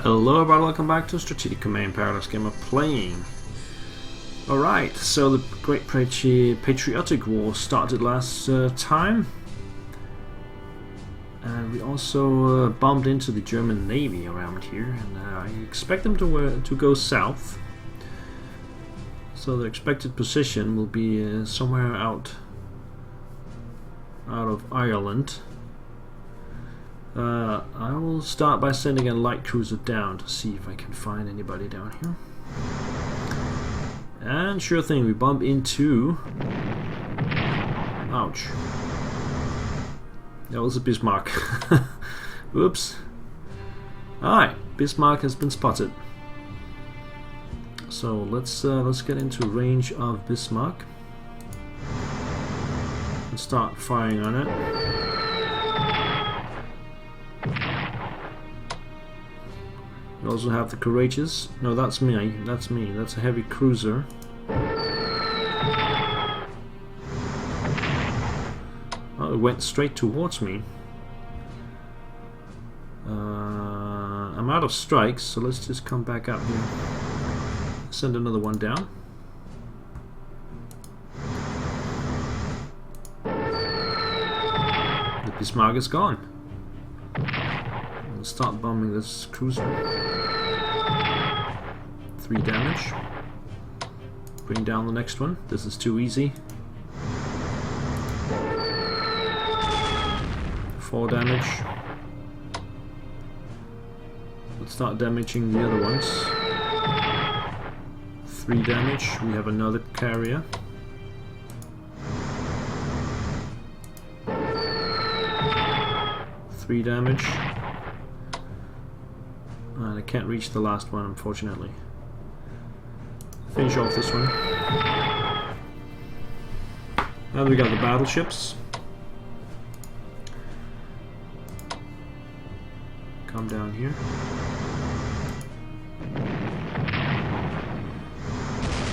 Hello everybody, welcome back to Strategic Command Paradox game of playing. Alright, so the Great Patriotic War started last time. And we also bumped into the German Navy around here, and I expect them to go south. So the expected position will be somewhere out of Ireland. I will start by sending a light cruiser down to see if I can find anybody down here. And sure thing, we bump into... Ouch. That was a Bismarck. Oops. Alright, Bismarck has been spotted. So let's get into range of Bismarck and start firing on it. We also have the Courageous. No, that's me. That's me. That's a heavy cruiser. Oh, it went straight towards me. I'm out of strikes, so let's just come back up here. Send another one down. The Bismarck is gone. We'll start bombing this cruiser. 3 damage. Bring down the next one. This is too easy. 4 damage. Let's start damaging the other ones. 3 damage. We have another carrier. 3 damage. And I can't reach the last one, unfortunately. Finish off this one. Now we got the battleships. Come down here.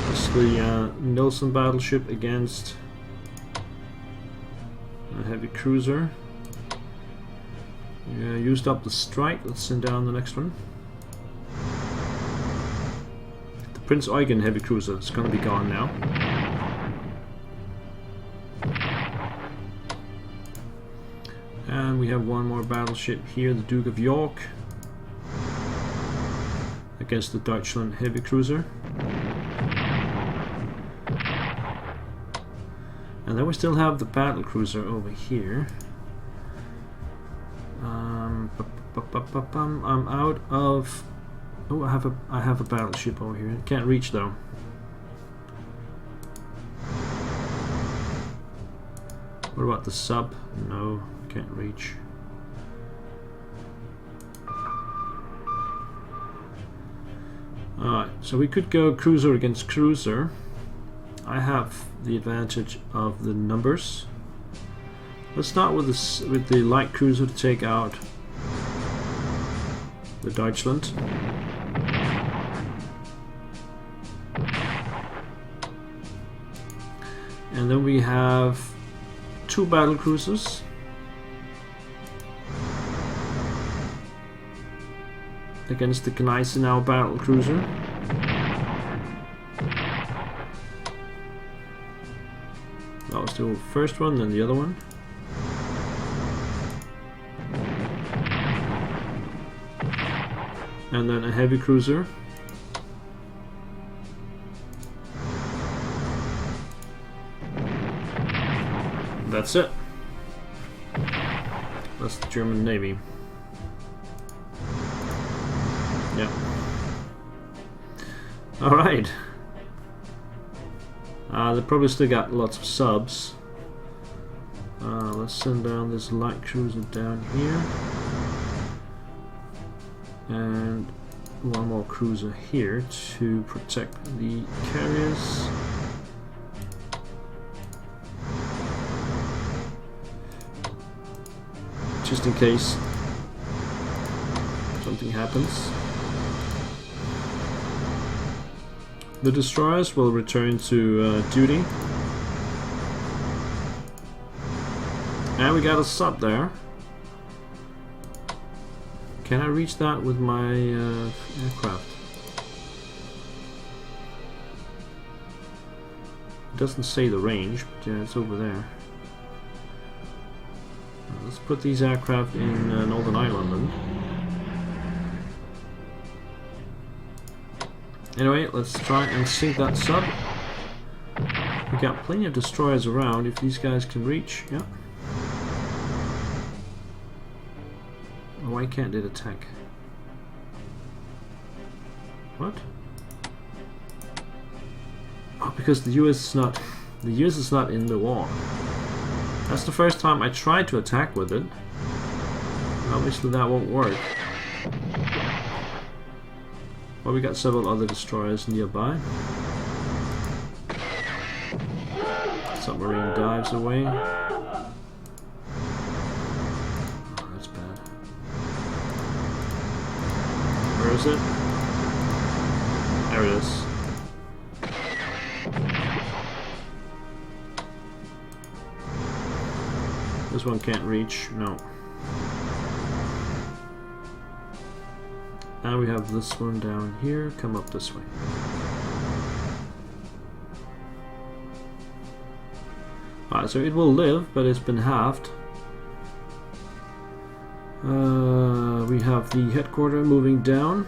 That's the Nelson battleship against a heavy cruiser. Yeah, used up the strike. Let's send down the next one. Prince Eugen heavy cruiser is going to be gone now. And we have one more battleship here, the Duke of York, against the Deutschland heavy cruiser. And then we still have the battle cruiser over here. I'm out of... Oh, I have a battleship over here. Can't reach though. What about the sub? No, can't reach. Alright, so we could go cruiser against cruiser. I have the advantage of the numbers. Let's start with the light cruiser to take out the Deutschland. And then we have 2 battle cruisers against the Gneisenau battle cruiser. That was the first one, then the other one. And then a heavy cruiser. That's it. That's the German Navy. Yeah. Alright. They probably still got lots of subs. Let's send down this light cruiser down here. And one more cruiser here to protect the carriers. Just in case something happens. The destroyers will return to duty. And we got a sub there. Can I reach that with my aircraft? It doesn't say the range, but yeah, it's over there. Let's put these aircraft in Northern Ireland then. Anyway, let's try and sink that sub. We got plenty of destroyers around if these guys can reach. Yeah. Why can't it attack? What? Oh, because the US is not. The US is not in the war. That's the first time I tried to attack with it. Obviously, that won't work. Well, we got several other destroyers nearby. Submarine dives away. Oh, that's bad. Where is it? There it is. This one can't reach, no. Now we have this one down here, come up this way. Alright, so it will live, but it's been halved. We have the headquarters moving down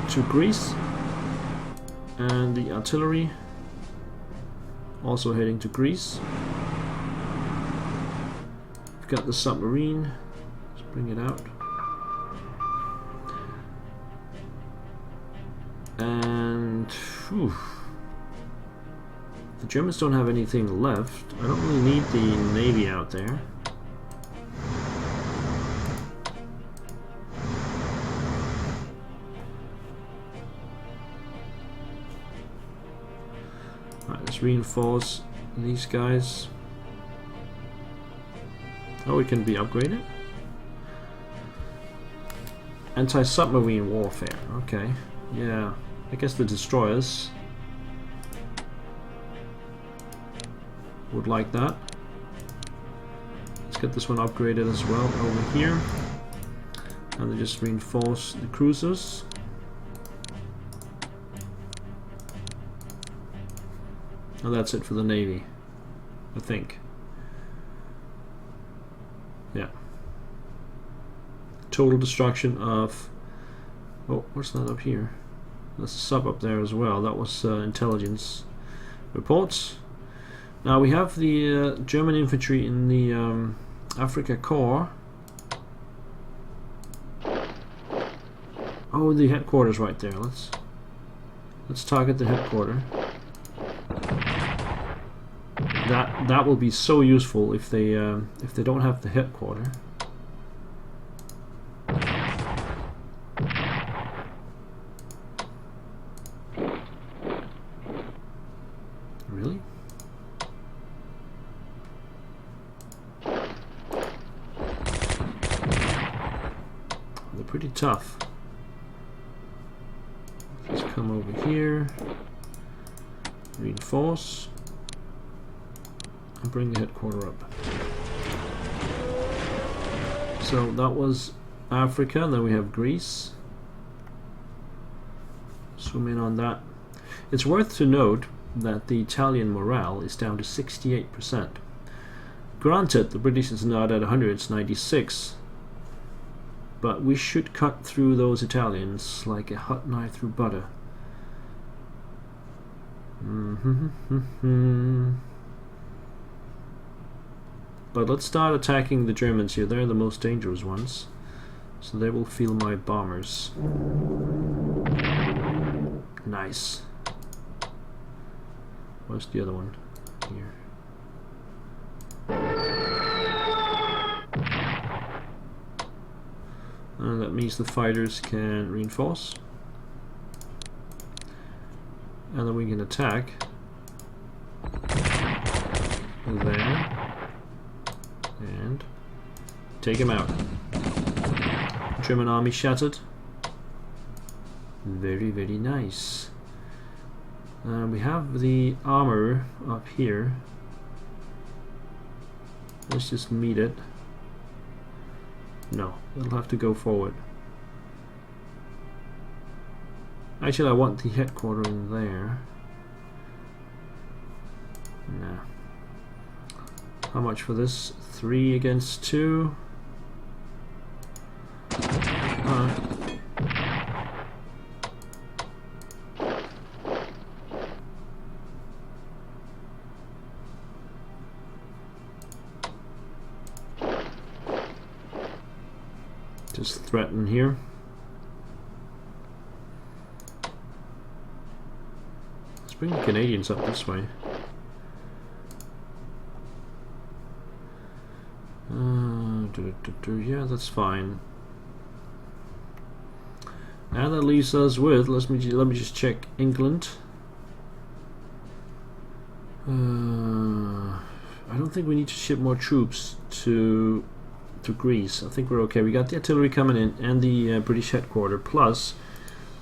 to Greece, and the artillery also heading to Greece. We've got the submarine, let's bring it out. And whew, the Germans don't have anything left. I don't really need the Navy out there. Alright, let's reinforce these guys. Oh, it can be upgraded. Anti-submarine warfare, okay. Yeah, I guess the destroyers would like that. Let's get this one upgraded as well over here. And they just reinforce the cruisers. And that's it for the Navy, I think. Yeah. Total destruction of... Oh, what's that up here? There's a sub up there as well. That was intelligence reports. Now we have the German infantry in the Africa Corps. Oh, the headquarters right there. Let's target the headquarters. That will be so useful if they don't have the headquarters. Really? They're pretty tough. Let's come over here, reinforce, and bring the headquarters up. So that was Africa, then we have Greece. Zoom in on that. It's worth to note that the Italian morale is down to 68%. Granted, the British is not at 100, it's 96. But we should cut through those Italians like a hot knife through butter. But let's start attacking the Germans here. They're the most dangerous ones. So they will feel my bombers. Nice. Where's the other one? Here. And that means the fighters can reinforce. And then we can attack. There. And take him out. German army shattered. Very, very nice. We have the armor up here. Let's just meet it. No, it'll have to go forward. Actually, I want the headquarters in there. Nah. How much for this? 3 against 2. Just threaten here. Let's bring the Canadians up this way. Yeah, that's fine. And that leaves us with, let me just check England. I don't think we need to ship more troops to Greece. I think we're okay. We got the artillery coming in and the British headquarters, plus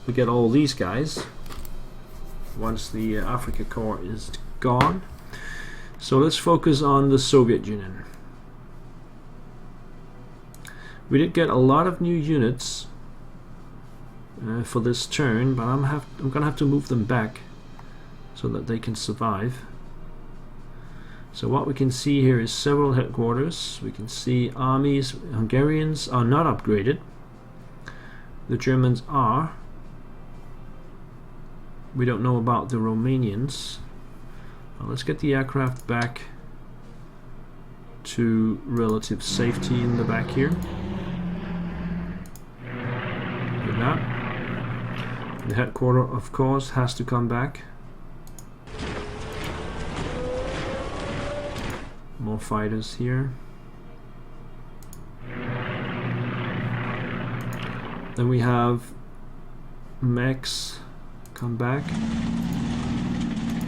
we get all these guys once the Africa Corps is gone. So let's focus on the Soviet Union. We did get a lot of new units for this turn, but I'm gonna have to move them back so that they can survive. So what we can see here is several headquarters. We can see armies. Hungarians are not upgraded. The Germans are. We don't know about the Romanians. Well, let's get the aircraft back to relative safety in the back here. Like that. The headquarters, of course, has to come back. More fighters here. Then we have mechs. Come back.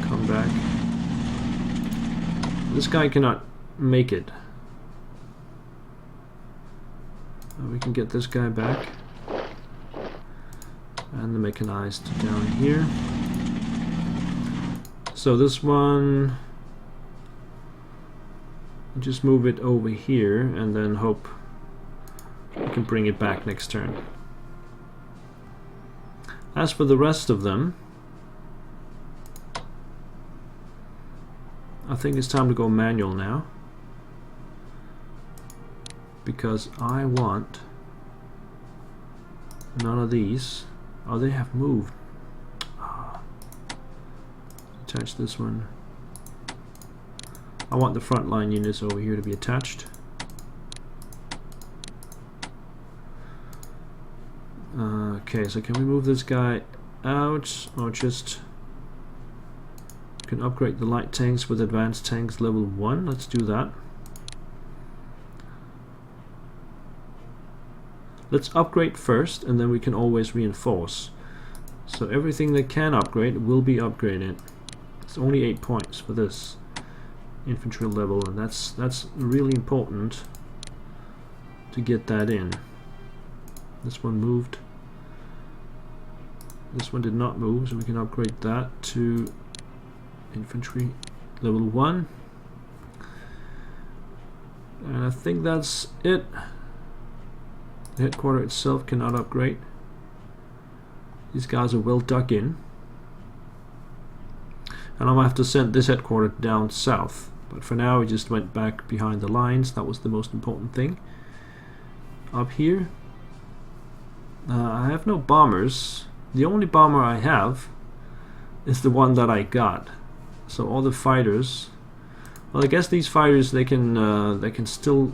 Come back. This guy cannot make it. We can get this guy back. And the mechanized down here. So this one, just move it over here and then hope we can bring it back next turn. As for the rest of them, I think it's time to go manual now, because I want none of these. Oh, they have moved. Attach this one. I want the frontline units over here to be attached. Okay, so can we move this guy out, or just can upgrade the light tanks with advanced tanks level 1? Let's do that. Let's upgrade first, and then we can always reinforce. So everything that can upgrade will be upgraded. It's only 8 points for this infantry level, and that's really important to get that in. This one moved. This one did not move, so we can upgrade that to infantry level 1. And I think that's it. The headquarters itself cannot upgrade. These guys are well dug in. And I'm gonna have to send this headquarters down south. But for now we just went back behind the lines. That was the most important thing. Up here, I have no bombers. The only bomber I have is the one that I got. So all the fighters, well, I guess these fighters, they can still,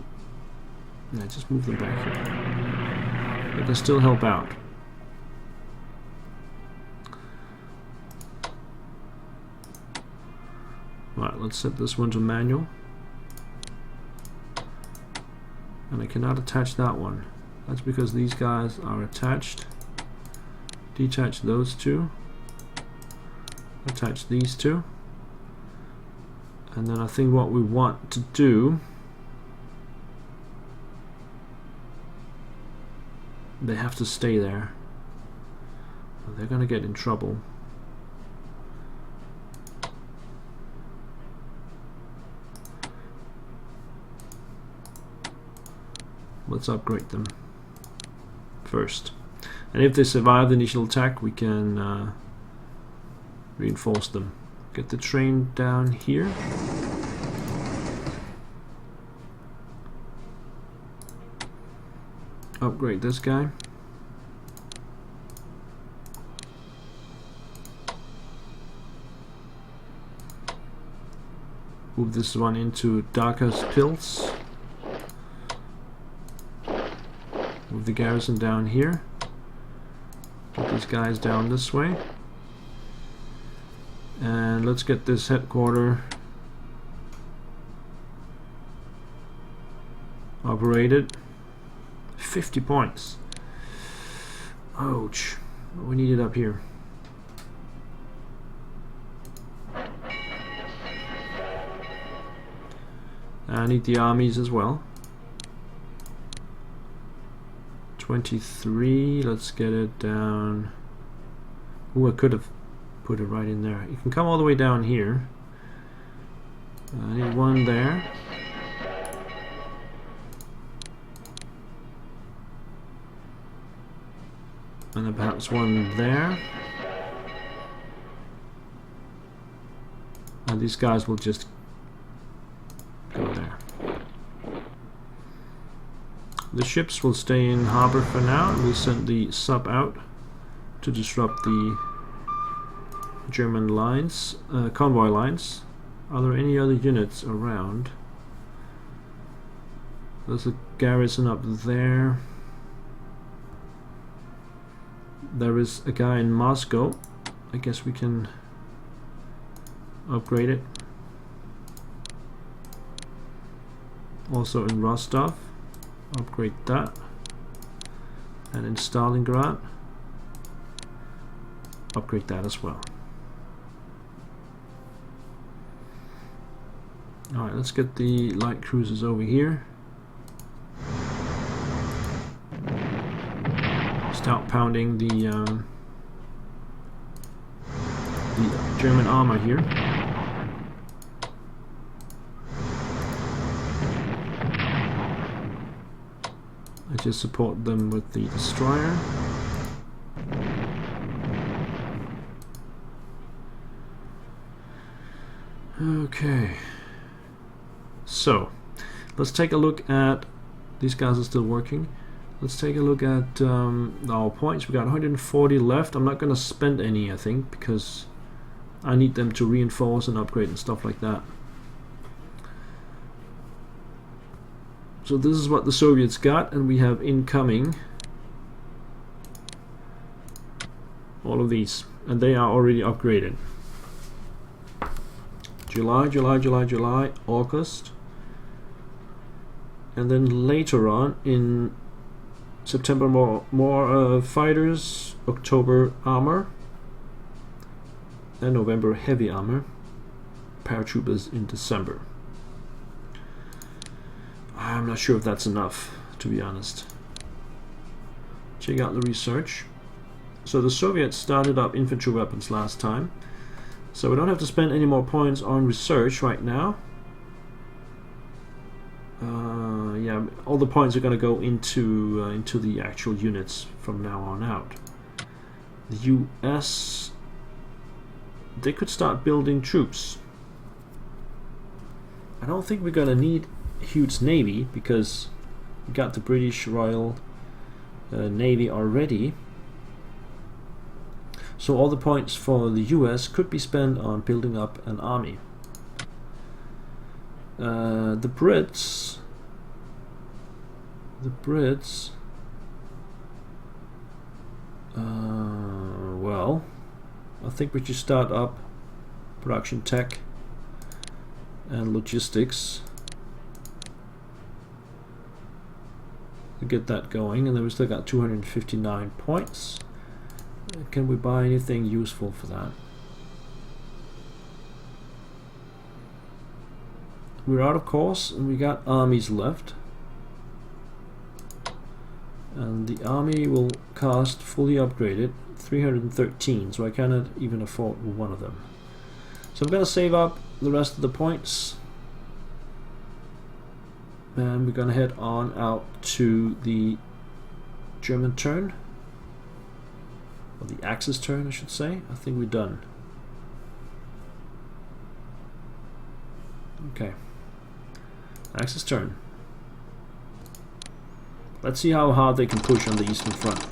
yeah, just move them back here. They can still help out. Right, let's set this one to manual. And I cannot attach that one. That's because these guys are attached. Detach those two. Attach these two. And then I think what we want to do, they have to stay there. They're gonna get in trouble. let's upgrade them first. And if they survive the initial attack, we can reinforce them. Get the train down here. Upgrade this guy. Move this one into Darker's Pills. Move the garrison down here. Get these guys down this way. And let's get this headquarter operated. 50 points. Ouch. We need it up here. I need the armies as well. 23. Let's get it down. Ooh, I could have put it right in there. You can come all the way down here. I need one there. And then perhaps one there. And these guys will just go there. The ships will stay in harbor for now, and we'll send the sub out to disrupt the German lines, convoy lines. Are there any other units around? There's a garrison up there. There is a guy in Moscow. I guess we can upgrade it. Also in Rostov, upgrade that. And in Stalingrad, upgrade that as well. Alright, let's get the light cruisers over here. Start pounding the German armor here. I just support them with the destroyer. Okay. So, let's take a look at, these guys are still working. Let's take a look at our points. We got 140 left. I'm not going to spend any, I think, because I need them to reinforce and upgrade and stuff like that. So this is what the Soviets got, and we have incoming all of these, and they are already upgraded. July, July, July, July, August, and then later on in September more fighters, October armor, and November heavy armor, paratroopers in December. I'm not sure if that's enough, to be honest. Check out the research. So the Soviets started up infantry weapons last time, so we don't have to spend any more points on research right now. Yeah, all the points are going to go into the actual units from now on out. The US, they could start building troops. I don't think we're going to need a huge navy because we got the British Royal Navy already. So all the points for the US could be spent on building up an army. The Brits, well, I think we should start up production tech and logistics to get that going, and then we still got 259 points. Can we buy anything useful for that? We're out of course, and we got armies left. And the army will cost, fully upgraded, 313, so I cannot even afford one of them. So I'm going to save up the rest of the points. And we're gonna head on out to the German turn, or the Axis turn I should say. I think we're done. Okay, Axis turn. Let's see how hard they can push on the Eastern Front.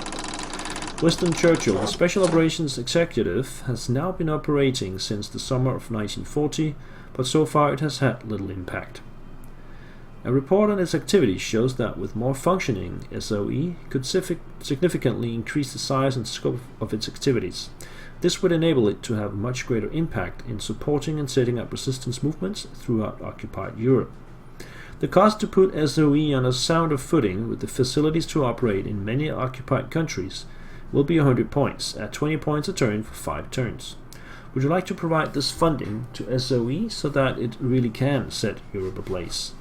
Winston Churchill, the Special Operations Executive, has now been operating since the summer of 1940, but so far it has had little impact. A report on its activities shows that with more functioning, SOE could significantly increase the size and scope of its activities. This would enable it to have much greater impact in supporting and setting up resistance movements throughout occupied Europe. The cost to put SOE on a sounder footing with the facilities to operate in many occupied countries will be 100 points, at 20 points a turn for 5 turns. Would you like to provide this funding to SOE so that it really can set Europe ablaze?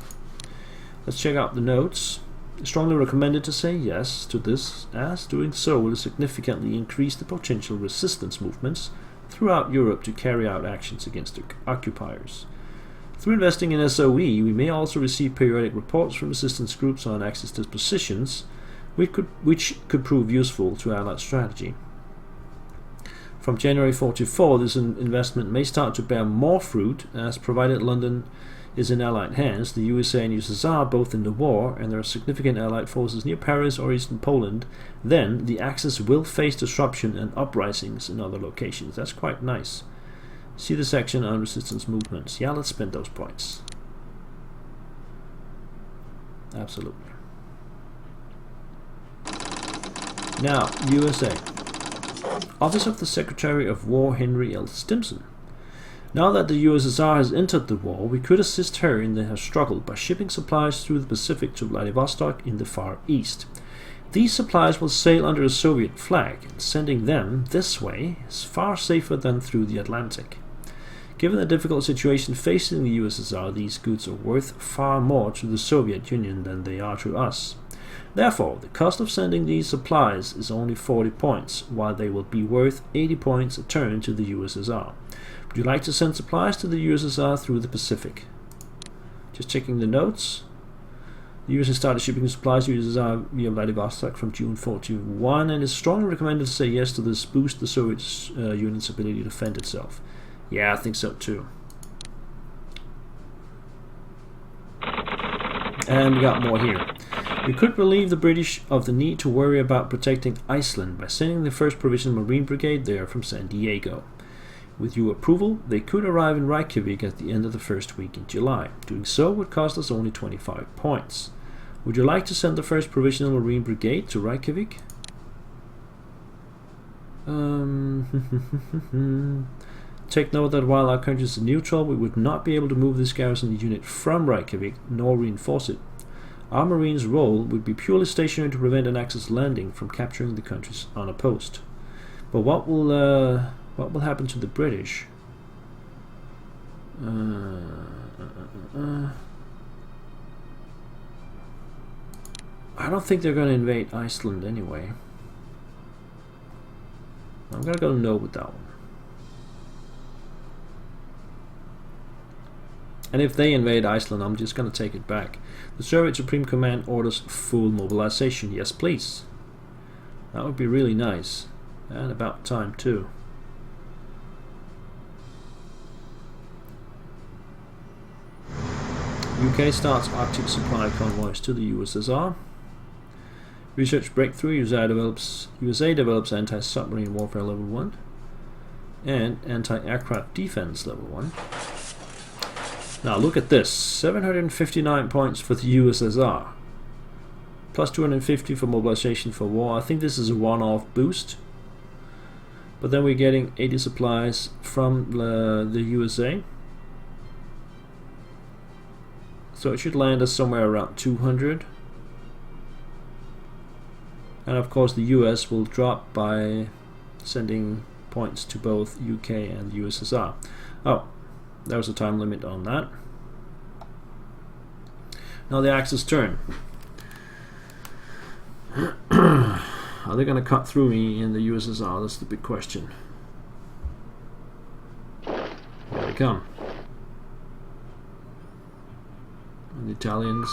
Let's check out the notes. Strongly recommended to say yes to this, as doing so will significantly increase the potential resistance movements throughout Europe to carry out actions against the occupiers. Through investing in SOE, we may also receive periodic reports from resistance groups on Axis dispositions, which could prove useful to Allied strategy. From January 44, this investment may start to bear more fruit, as provided London is in Allied hands, the USA and USSR are both in the war, and there are significant Allied forces near Paris or eastern Poland, then the Axis will face disruption and uprisings in other locations. That's quite nice. See the section on resistance movements. Yeah, let's spend those points. Absolutely. Now, USA. Office of the Secretary of War Henry L. Stimson. Now that the USSR has entered the war, we could assist her in her struggle by shipping supplies through the Pacific to Vladivostok in the Far East. These supplies will sail under a Soviet flag, and sending them this way is far safer than through the Atlantic. Given the difficult situation facing the USSR, these goods are worth far more to the Soviet Union than they are to us. Therefore, the cost of sending these supplies is only 40 points, while they will be worth 80 points a turn to the USSR. Would you like to send supplies to the USSR through the Pacific? Just checking the notes. The US has started shipping supplies to USSR via Vladivostok from June 41, and is strongly recommended to say yes to this boost the Soviet Union's ability to defend itself. Yeah, I think so too. And we got more here. We could relieve the British of the need to worry about protecting Iceland by sending the 1st Provisional Marine Brigade there from San Diego. With your approval, they could arrive in Reykjavik at the end of the first week in July. Doing so would cost us only 25 points. Would you like to send the 1st Provisional Marine Brigade to Reykjavik? Take note that while our country is neutral, we would not be able to move this garrison unit from Reykjavik, nor reinforce it. Our Marines' role would be purely stationary to prevent an Axis landing from capturing the countries unopposed. But what will happen to the British? I don't think they're going to invade Iceland anyway. I'm going to go no with that one. And if they invade Iceland, I'm just going to take it back. The Soviet Supreme Command orders full mobilization. Yes, please. That would be really nice. And about time, too. UK starts Arctic supply convoys to the USSR. Research breakthrough. USA develops anti-submarine warfare level 1 and anti-aircraft defense level 1. Now look at this, 759 points for the USSR, plus 250 for mobilization for war. I think this is a one-off boost, but then we're getting 80 supplies from the USA, so it should land us somewhere around 200, and of course the US will drop by sending points to both UK and the USSR. Oh, there was a time limit on that. Now the Axis turn. Are they going to cut through me in the USSR? That's the big question. Here they come. And the Italians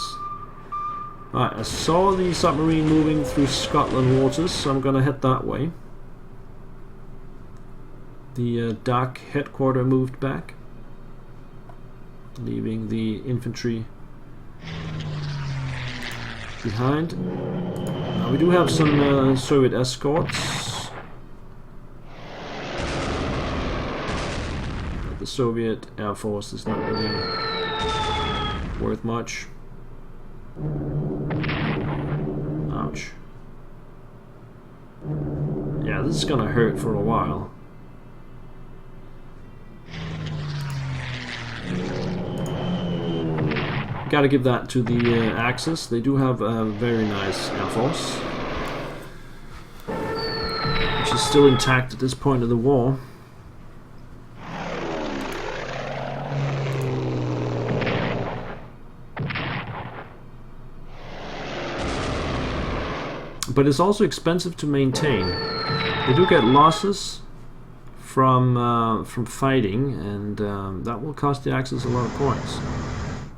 Right, I saw the submarine moving through Scotland waters, so I'm gonna head that way. The DAC headquarters moved back, leaving the infantry behind. Now we do have some Soviet escorts. But the Soviet Air Force is not really worth much. Ouch. Yeah, this is gonna hurt for a while. Gotta give that to the Axis. They do have a very nice Air Force, which is still intact at this point of the war. But it's also expensive to maintain. They do get losses from fighting, and that will cost the Axis a lot of points.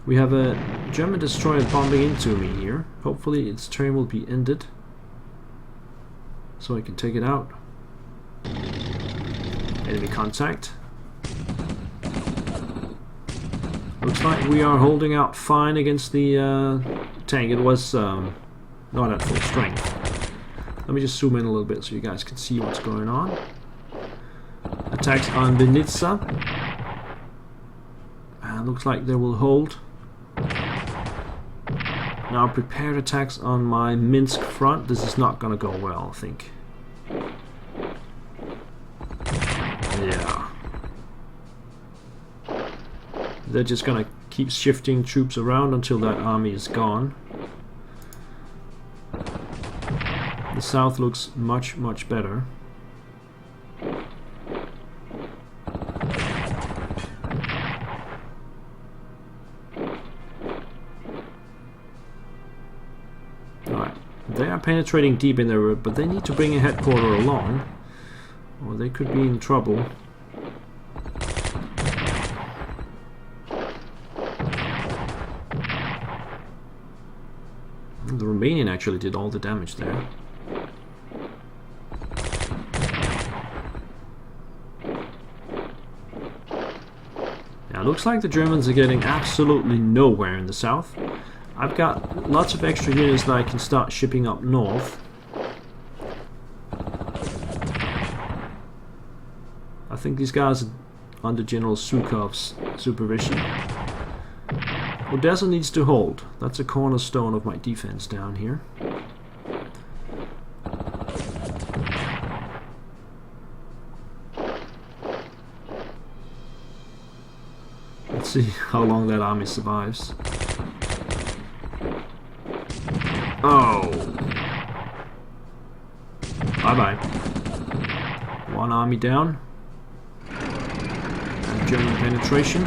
We have a German destroyer bombing into me here. Hopefully its turn will be ended, so I can take it out. Enemy contact. Looks like we are holding out fine against the tank. It was not at full strength. Let me just zoom in a little bit so you guys can see what's going on. Attacks on Vinitsa. Looks like they will hold. Now prepared attacks on my Minsk front. This is not gonna go well, I think. Yeah. They're just gonna keep shifting troops around until that army is gone. The south looks much, much better. Alright, they are penetrating deep in their route, but they need to bring a headquarters along, or they could be in trouble. The Romanian actually did all the damage there. It looks like the Germans are getting absolutely nowhere in the south. I've got lots of extra units that I can start shipping up north. I think these guys are under General Sukhov's supervision. Odessa needs to hold. That's a cornerstone of my defense down here. Let's see how long that army survives. Oh! Bye-bye. One army down. And German penetration.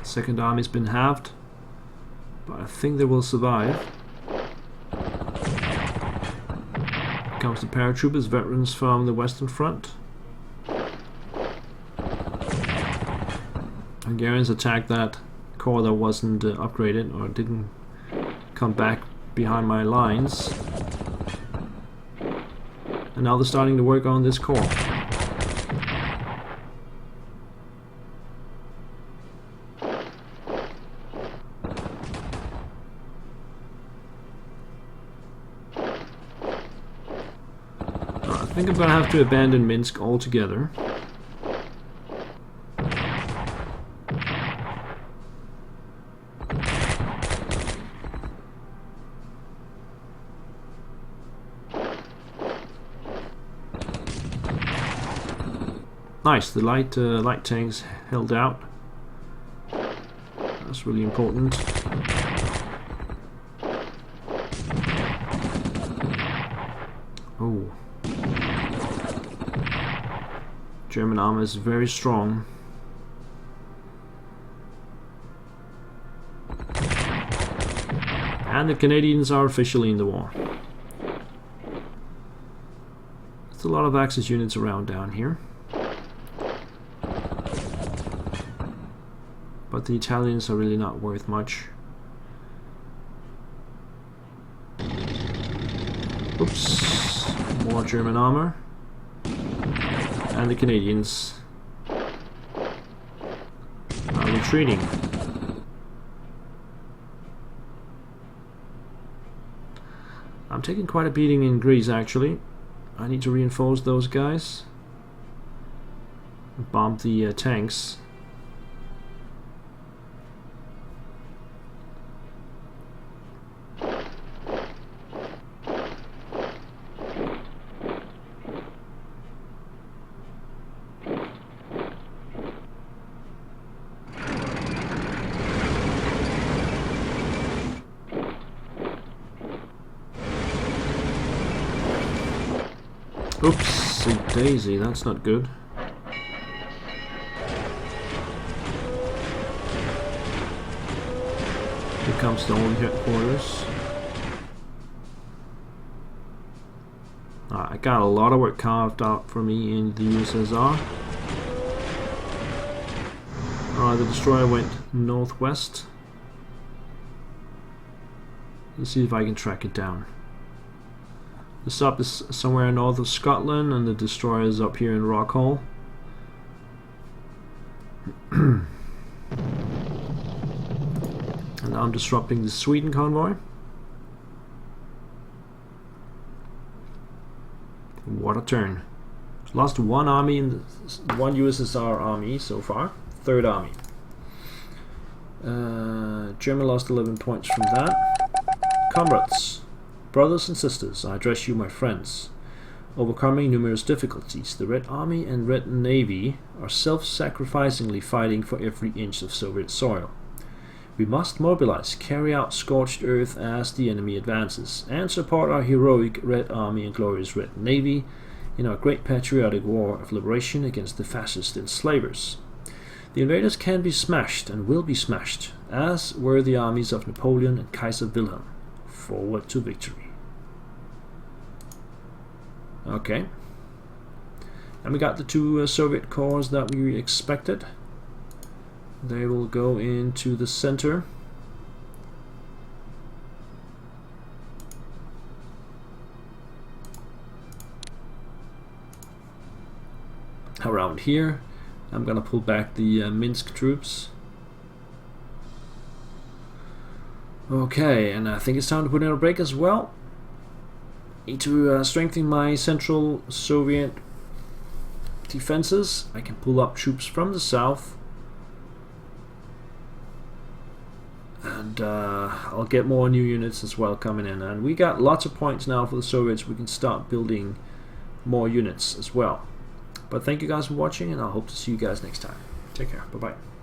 Second army's been halved, but I think they will survive. Comes the paratroopers, veterans from the Western Front. Hungarians attacked that corps that wasn't upgraded or didn't come back behind my lines. And now they're starting to work on this corps. I think I'm gonna have to abandon Minsk altogether. Nice, the light tanks held out. That's really important. Oh. German army is very strong. And the Canadians are officially in the war. There's a lot of Axis units around down here. But the Italians are really not worth much. Oops. More German armor. And the Canadians are retreating. I'm taking quite a beating in Greece, actually. I need to reinforce those guys. Bomb the tanks. Oopsie daisy, that's not good. Here comes the old headquarters. I got a lot of work carved out for me in the USSR. The destroyer went northwest. Let's see if I can track it down. The sub is somewhere north of Scotland, and the destroyer is up here in Rockhall. And I'm disrupting the Sweden convoy. What a turn. Lost one army in one USSR army so far. Third army. German lost 11 points from that. Comrades. Brothers and sisters, I address you, my friends. Overcoming numerous difficulties, the Red Army and Red Navy are self-sacrificingly fighting for every inch of Soviet soil. We must mobilize, carry out scorched earth as the enemy advances, and support our heroic Red Army and glorious Red Navy in our great patriotic war of liberation against the fascist enslavers. The invaders can be smashed and will be smashed, as were the armies of Napoleon and Kaiser Wilhelm. Forward to victory. Okay. And we got the two Soviet corps that we expected. They will go into the center. Around here, I'm gonna pull back the Minsk troops. Okay, and I think it's time to put in a break as well. Need to strengthen my central Soviet defenses. I can pull up troops from the south. And I'll get more new units as well coming in. And we got lots of points now for the Soviets. We can start building more units as well. But thank you guys for watching, and I hope to see you guys next time. Take care. Bye-bye.